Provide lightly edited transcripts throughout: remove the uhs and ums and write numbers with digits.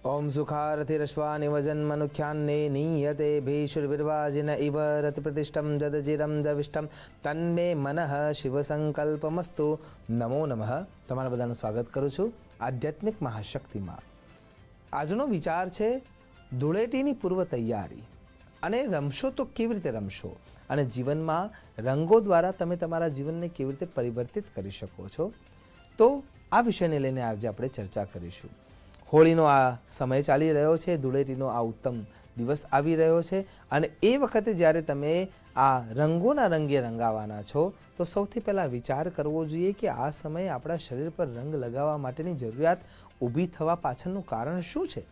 ओम सुखारथिरश्वानिव जन्मनुख्यान्ने नीयते भीषुर्विर्वाजिन इव रतिप्रतिष्ठं जदजिरं जविष्ठं तन्मे मनः शिवसंकल्पमस्तु। नमो नमः। તમારા બધાનું સ્વાગત કરું છું આધ્યાત્મિક મહાશક્તિમાં। આજનો વિચાર છે ધૂળેટીની પૂર્વ તૈયારી અને રમશો તો કેવી રીતે રમશો અને જીવનમાં રંગો દ્વારા તમે તમારા જીવનને કેવી રીતે પરિવર્તિત કરી શકો છો। તો આ વિષયને લઈને આજે આપણે ચર્ચા કરીશું। હોળીનો આ સમય ચાલી રહ્યો છે, ધૂળેટીનો આ ઉત્તમ દિવસ આવી રહ્યો છે અને એ વખતે જ્યારે તમે આ રંગોના રંગે રંગાવાના છો તો સૌથી પહેલાં વિચાર કરવો જોઈએ કે આ સમયે આપણા શરીર પર રંગ લગાવવા માટેની જરૂરિયાત ઊભી થવા પાછળનું કારણ શું છે।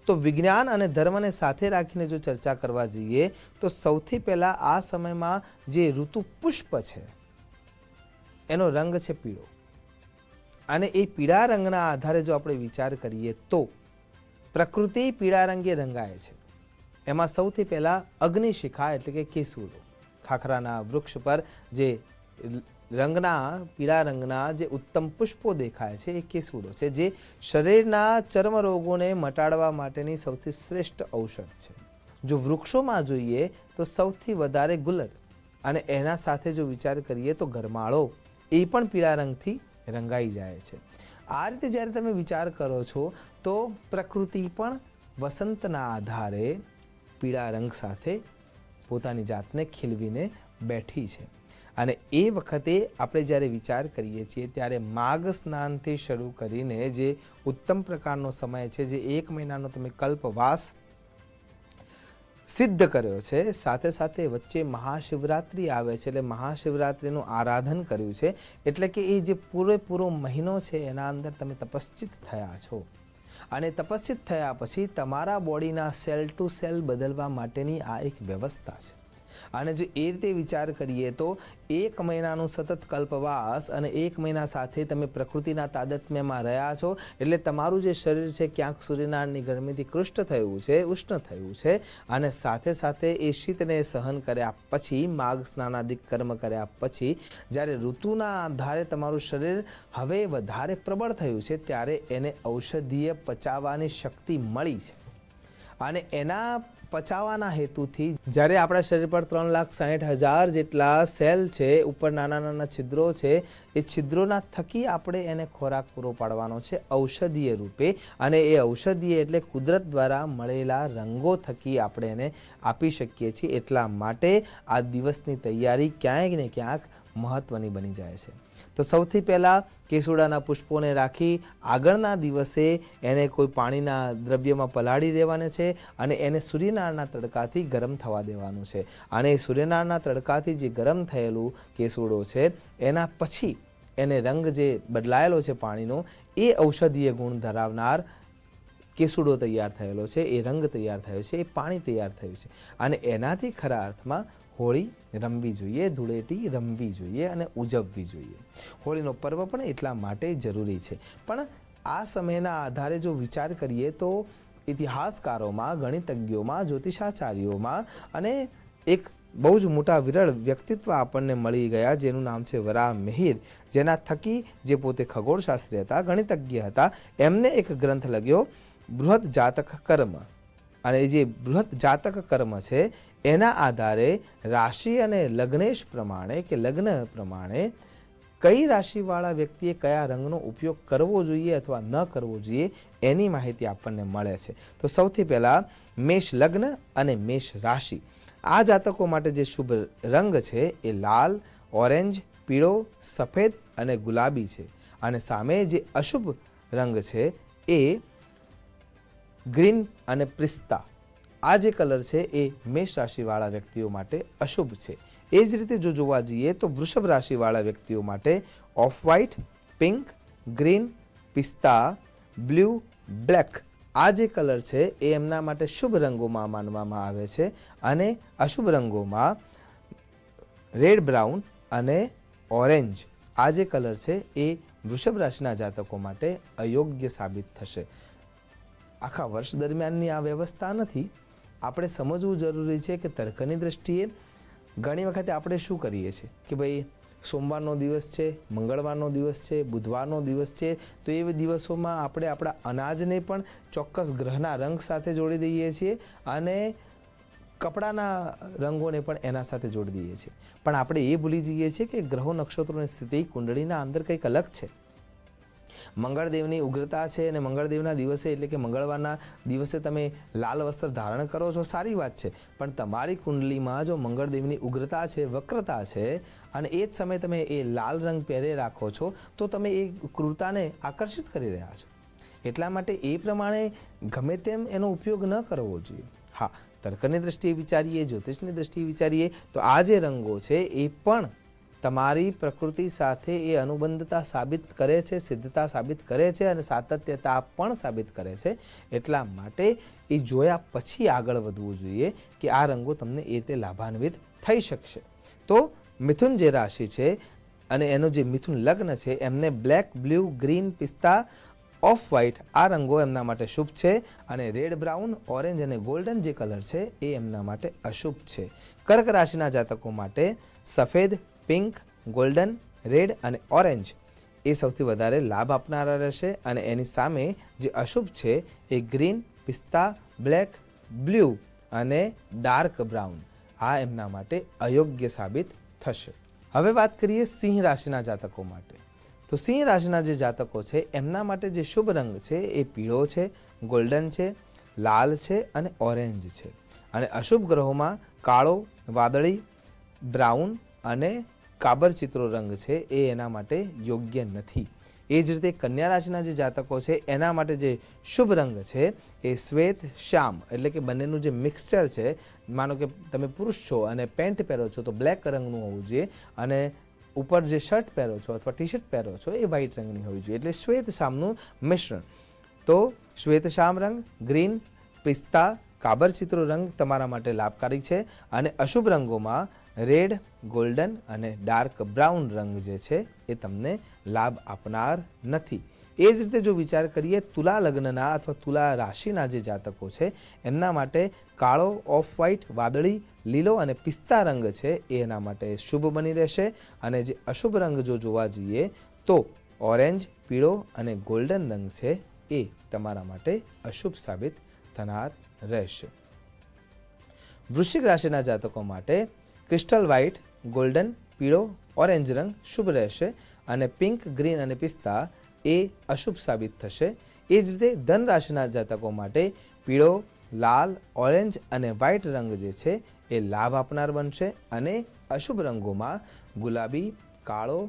તો વિજ્ઞાન અને ધર્મને સાથે રાખીને જો ચર્ચા કરવા જઈએ તો સૌથી પહેલાં આ સમયમાં જે ઋતુ પુષ્પ છે એનો રંગ છે પીળો અને એ પીળા રંગના આધારે જો આપણે વિચાર કરીએ તો પ્રકૃતિ પીળા રંગે રંગાય છે। એમાં સૌથી પહેલાં અગ્નિશિખા એટલે કે કેસુડો, ખાખરાના વૃક્ષ પર જે રંગના પીળા રંગના જે ઉત્તમ પુષ્પો દેખાય છે એ કેસુડો છે, જે શરીરના ચર્મરોગોને મટાડવા માટેની સૌથી શ્રેષ્ઠ ઔષધ છે। જો વૃક્ષોમાં જોઈએ તો સૌથી વધારે ગુલર અને એના સાથે જો વિચાર કરીએ તો ગરમાળો એ પણ પીળા રંગથી રંગાઈ જાય છે। આ રીતે જ્યારે તમે વિચાર કરો છો તો પ્રકૃતિ પણ વસંતના આધારે પીળા રંગ સાથે પોતાની જાતને ખીલવીને બેઠી છે અને એ વખતે આપણે જ્યારે વિચાર કરીએ છીએ ત્યારે માઘ સ્નાનથી શરૂ કરીને જે ઉત્તમ પ્રકારનો સમય છે, જે 1 મહિનાનો તમે કલ્પવાસ સિદ્ધ કર્યો છે, સાથે સાથે વચ્ચે મહાશિવરાત્રિ આવે છે એટલે મહાશિવરાત્રિનું આરાધન કર્યું છે, એટલે કે એ જે પૂરેપૂરો મહિનો છે એના અંદર તમે તપસ્ચિત થયા છો અને તપસ્ચિત થયા પછી તમારા બોડીના સેલ ટુ સેલ બદલવા માટેની આ એક વ્યવસ્થા છે। અને જો એ રીતે વિચાર કરીએ તો 1 મહિનાનું સતત કલ્પવાસ અને 1 મહિના સાથે તમે પ્રકૃતિના તાદાત્મ્યમાં રહ્યા છો એટલે તમારું જે શરીર છે ક્યાંક સૂર્યનારાયણની ગરમીથી કૃષ્ટ થયું છે, ઉષ્ણ થયું છે અને સાથે સાથે એ શીતને સહન કર્યા પછી માઘ સ્નાનાદિક કર્મ કર્યા પછી જ્યારે ઋતુના આધારે તમારું શરીર હવે વધારે પ્રબળ થયું છે ત્યારે એને ઔષધીય પચાવવાની શક્તિ મળી છે અને એના પચાવવાના હેતુથી જ્યારે આપણા શરીર પર 3,60,000 જેટલા સેલ છે, ઉપર નાના નાના છિદ્રો છે, એ છિદ્રોના થકી આપણે એને ખોરાક પૂરો પાડવાનો છે ઔષધીય રૂપે અને એ ઔષધીય એટલે કુદરત દ્વારા મળેલા રંગો થકી આપણે એને આપી શકીએ છીએ। એટલા માટે આ દિવસની તૈયારી ક્યાંક ને ક્યાંક મહત્ત્વની બની જાય છે। તો સૌથી પહેલાં કેસુડાના પુષ્પોને રાખી આગળના દિવસે એને કોઈ પાણીના દ્રવ્યમાં પલાળી દેવાના છે અને એને સૂર્યનારાયણના તડકાથી ગરમ થવા દેવાનું છે અને સૂર્યનારાયણના તડકાથી જે ગરમ થયેલું કેસુડો છે એના પછી એને રંગ જે બદલાયેલો છે પાણીનો એ ઔષધીય ગુણ ધરાવનાર કેસુડો તૈયાર થયેલો છે, એ રંગ તૈયાર થયો છે, એ પાણી તૈયાર થયું છે અને એનાથી ખરા અર્થમાં હોળી રમવી જોઈએ, ધૂળેટી રમવી જોઈએ અને ઉજવવી જોઈએ। હોળીનો પર્વ પણ એટલા માટે જરૂરી છે। પણ આ સમયના આધારે જો વિચાર કરીએ તો ઇતિહાસકારોમાં, ગણિતજ્ઞોમાં, જ્યોતિષાચાર્યોમાં અને એક બહુ જ મોટા વિરળ વ્યક્તિત્વ આપણને મળી ગયા જેનું નામ છે વરાહ મિહિર, જેના થકી જે પોતે ખગોળશાસ્ત્રી હતા, ગણિતજ્ઞ હતા, એમને એક ગ્રંથ લખ્યો બૃહદ જાતક કર્મ અને જે બૃહદ જાતક કર્મ છે એના આધારે રાશિ અને લગ્નેશ પ્રમાણે કે લગ્ન પ્રમાણે કઈ રાશિવાળા વ્યક્તિએ કયા રંગનો ઉપયોગ કરવો જોઈએ અથવા ન કરવો જોઈએ એની માહિતી આપણને મળે છે। તો સૌથી પહેલાં મેષ લગ્ન અને મેષ રાશિ આ જાતકો માટે જે શુભ રંગ છે એ લાલ, ઓરેન્જ, પીળો, સફેદ અને ગુલાબી છે અને સામે જે અશુભ રંગ છે એ ગ્રીન અને પિસ્તા આ જે કલર છે એ મેષ રાશિવાળા વ્યક્તિઓ માટે અશુભ છે। એ જ રીતે જો જોવા જઈએ તો વૃષભ રાશિવાળા વ્યક્તિઓ માટે ઓફ વ્હાઇટ, પિંક, ગ્રીન, પિસ્તા, બ્લુ, બ્લેક આ જે કલર છે એ એમના માટે શુભ રંગોમાં માનવામાં આવે છે અને અશુભ રંગોમાં રેડ, બ્રાઉન અને ઓરેન્જ આ જે કલર છે એ વૃષભ રાશિના જાતકો માટે અયોગ્ય સાબિત થશે। આખા વર્ષ દરમિયાનની આ વ્યવસ્થા નથી, આપણે સમજવું જરૂરી છે કે તર્કની દ્રષ્ટિએ ઘણી વખતે આપણે શું કરીએ છીએ કે ભાઈ સોમવારનો દિવસ છે, મંગળવારનો દિવસ છે, બુધવારનો દિવસ છે, તો એ દિવસોમાં આપણે આપણા અનાજને પણ ચોક્કસ ગ્રહના રંગ સાથે જોડી દઈએ છીએ અને કપડાના રંગોને પણ એના સાથે જોડી દઈએ છીએ. પણ આપણે એ ભૂલી જઈએ છીએ કે ગ્રહો નક્ષત્રોની સ્થિતિ કુંડળીના અંદર કંઈક અલગ છે. મંગળદેવની ઉગ્રતા છે અને મંગળદેવના દિવસે એટલે કે મંગળવારના દિવસે તમે લાલ વસ્ત્ર ધારણ કરો છો, સારી વાત છે. પણ તમારી કુંડલીમાં જો મંગળદેવની ઉગ્રતા છે, વક્રતા છે અને એ જ સમયે તમે એ લાલ રંગ પહેરે રાખો છો, તો તમે એ ક્રૂરતાને આકર્ષિત કરી રહ્યા છો. એટલા માટે એ પ્રમાણે ગમે તેમ એનો ઉપયોગ ન કરવો જોઈએ. હા, તર્કની દ્રષ્ટિએ વિચારીએ, જ્યોતિષની દ્રષ્ટિએ વિચારીએ તો આ જે રંગો છે એ પણ તમારી પ્રકૃતિ સાથે એ અનુબંધતા સાબિત કરે છે, સિદ્ધતા સાબિત કરે છે અને સાતત્યતા પણ સાબિત કરે છે. એટલા માટે એ જોયા પછી આગળ વધવું જોઈએ કે આ રંગો તમને એ રીતે લાભાન્વિત થઈ શકશે. તો મિથુન જે રાશિ છે અને એનો જે મિથુન લગ્ન છે એમને બ્લેક, બ્લુ, ગ્રીન, પિસ્તા, ઓફ વ્હાઇટ આ રંગો એમના માટે શુભ છે અને રેડ, બ્રાઉન, ઓરેન્જ અને ગોલ્ડન જે કલર છે એ એમના માટે અશુભ છે. કર્ક રાશિના જાતકો માટે સફેદ, પિંક, ગોલ્ડન, રેડ અને ઓરેન્જ એ સૌથી વધારે લાભ આપનારા રહેશે અને એની સામે જે અશુભ છે એ ગ્રીન, પિસ્તા, બ્લેક, બ્લુ અને ડાર્ક બ્રાઉન આ એમના માટે અયોગ્ય સાબિત થશે. હવે વાત કરીએ સિંહ રાશિના જાતકો માટે. તો સિંહ રાશિના જે જાતકો છે એમના માટે જે શુભ રંગ છે એ પીળો છે, ગોલ્ડન છે, લાલ છે અને ઓરેન્જ છે. અને અશુભ ગ્રહોમાં કાળો, વાદળી, બ્રાઉન અને કાબર ચિત્રો રંગ છે એ એના માટે યોગ્ય નથી. એ જ રીતે કન્યા રાશિના જે જાતકો છે એના માટે જે શુભ રંગ છે એ શ્વેત, શ્યામ એટલે કે બંનેનું જે મિક્સચર છે. માનો કે તમે પુરુષ છો અને પેન્ટ પહેરો છો તો બ્લેક રંગનું હોવું જોઈએ અને ઉપર જે શર્ટ પહેરો છો અથવા ટી શર્ટ પહેરો છો એ વ્હાઇટ રંગની હોવી જોઈએ, એટલે શ્વેત શ્યામનું મિશ્રણ. તો શ્વેત શ્યામ રંગ, ગ્રીન, પિસ્તા, કાબર ચિત્રો રંગ તમારા માટે લાભકારી છે અને અશુભ રંગોમાં રેડ, ગોલ્ડન અને ડાર્ક બ્રાઉન રંગ જે છે એ તમને લાભ આપનાર નથી. એ જ રીતે જો વિચાર કરીએ તુલા લગ્નના અથવા તુલા રાશિના જે જાતકો છે એમના માટે કાળો, ઓફ વ્હાઇટ, વાદળી, લીલો અને પિસ્તા રંગ છે એ એના માટે શુભ બની રહેશે અને જે અશુભ રંગ જો જોવા જઈએ તો ઓરેન્જ, પીળો અને ગોલ્ડન રંગ છે એ તમારા માટે અશુભ સાબિત થનાર રહેશે. વૃશ્ચિક રાશિના જાતકો માટે ક્રિસ્ટલ વ્હાઇટ, ગોલ્ડન, પીળો, ઓરેન્જ રંગ શુભ રહેશે અને પિંક, ગ્રીન અને પિસ્તા એ અશુભ સાબિત થશે. એ જ રીતે ધન રાશિના જાતકો માટે પીળો, લાલ, ઓરેન્જ અને વ્હાઇટ રંગ જે છે એ લાભ આપનાર બનશે અને અશુભ રંગોમાં ગુલાબી, કાળો,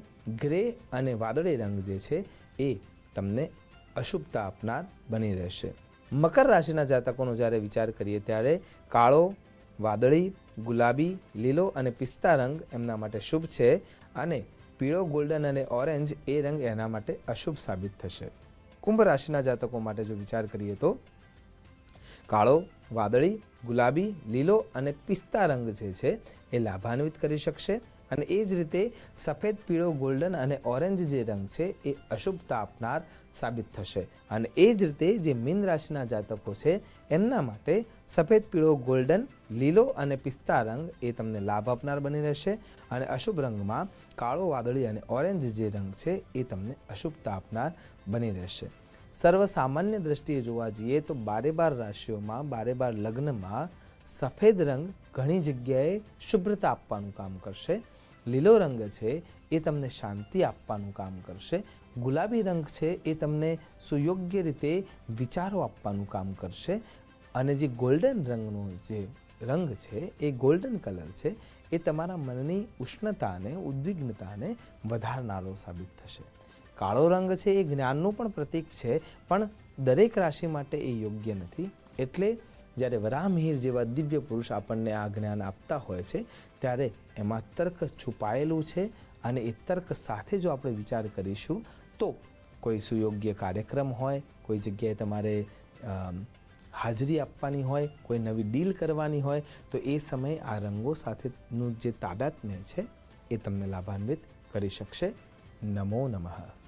ગ્રે અને વાદળી રંગ જે છે એ તમને અશુભતા આપનાર બની રહેશે. મકર રાશિના જાતકોનો જ્યારે વિચાર કરીએ ત્યારે કાળો, વાદળી, ગુલાબી, લીલો અને પિસ્તા રંગ એમના માટે શુભ છે અને પીળો, ગોલ્ડન અને ઓરેન્જ એ રંગ એના માટે અશુભ સાબિત થશે. કુંભ રાશિના જાતકો માટે જો વિચાર કરીએ તો કાળો, વાદળી, ગુલાબી, લીલો અને પિસ્તા રંગ જે છે એ લાભાન્વિત કરી શકશે અને એ જ રીતે સફેદ, પીળો, ગોલ્ડન અને ઓરેન્જ જે રંગ છે એ અશુભતા આપનાર સાબિત થશે. અને એ જ રીતે જે મીન રાશિના જાતકો છે એમના માટે સફેદ, પીળો, ગોલ્ડન, લીલો અને પિસ્તા રંગ એ તમને લાભ આપનાર બની રહેશે અને અશુભ રંગમાં કાળો, વાદળી અને ઓરેન્જ જે રંગ છે એ તમને અશુભતા આપનાર બની રહેશે. સર્વસામાન્ય દ્રષ્ટિએ જોવા જઈએ તો 12 રાશિઓમાં 12 લગ્નમાં સફેદ રંગ ઘણી જગ્યાએ શુભ્રતા આપવાનું કામ કરશે. લીલો રંગ છે એ તમને શાંતિ આપવાનું કામ કરશે. ગુલાબી રંગ છે એ તમને સુયોગ્ય રીતે વિચારો આપવાનું કામ કરશે અને જે ગોલ્ડન રંગનો જે રંગ છે એ ગોલ્ડન કલર છે એ તમારા મનની ઉષ્ણતાને, ઉદ્વિગ્નતાને વધારનારો સાબિત થશે. કાળો રંગ છે એ જ્ઞાનનું પણ પ્રતીક છે પણ દરેક રાશિ માટે એ યોગ્ય નથી. એટલે જ્યારે વરાહમિહિર જેવા દિવ્ય પુરુષ આપણને આ જ્ઞાન આપતા હોય છે ત્યારે એમાં તર્ક છુપાયેલું છે અને એ તર્ક સાથે જો આપણે વિચાર કરીશું તો કોઈ સુયોગ્ય કાર્યક્રમ હોય, કોઈ જગ્યાએ તમારે હાજરી આપવાની હોય, કોઈ નવી ડીલ કરવાની હોય તો એ સમયે આ રંગો સાથેનું જે તાદાત્મ્ય છે એ તમને લાભાન્વિત કરી શકશે. નમો નમઃ.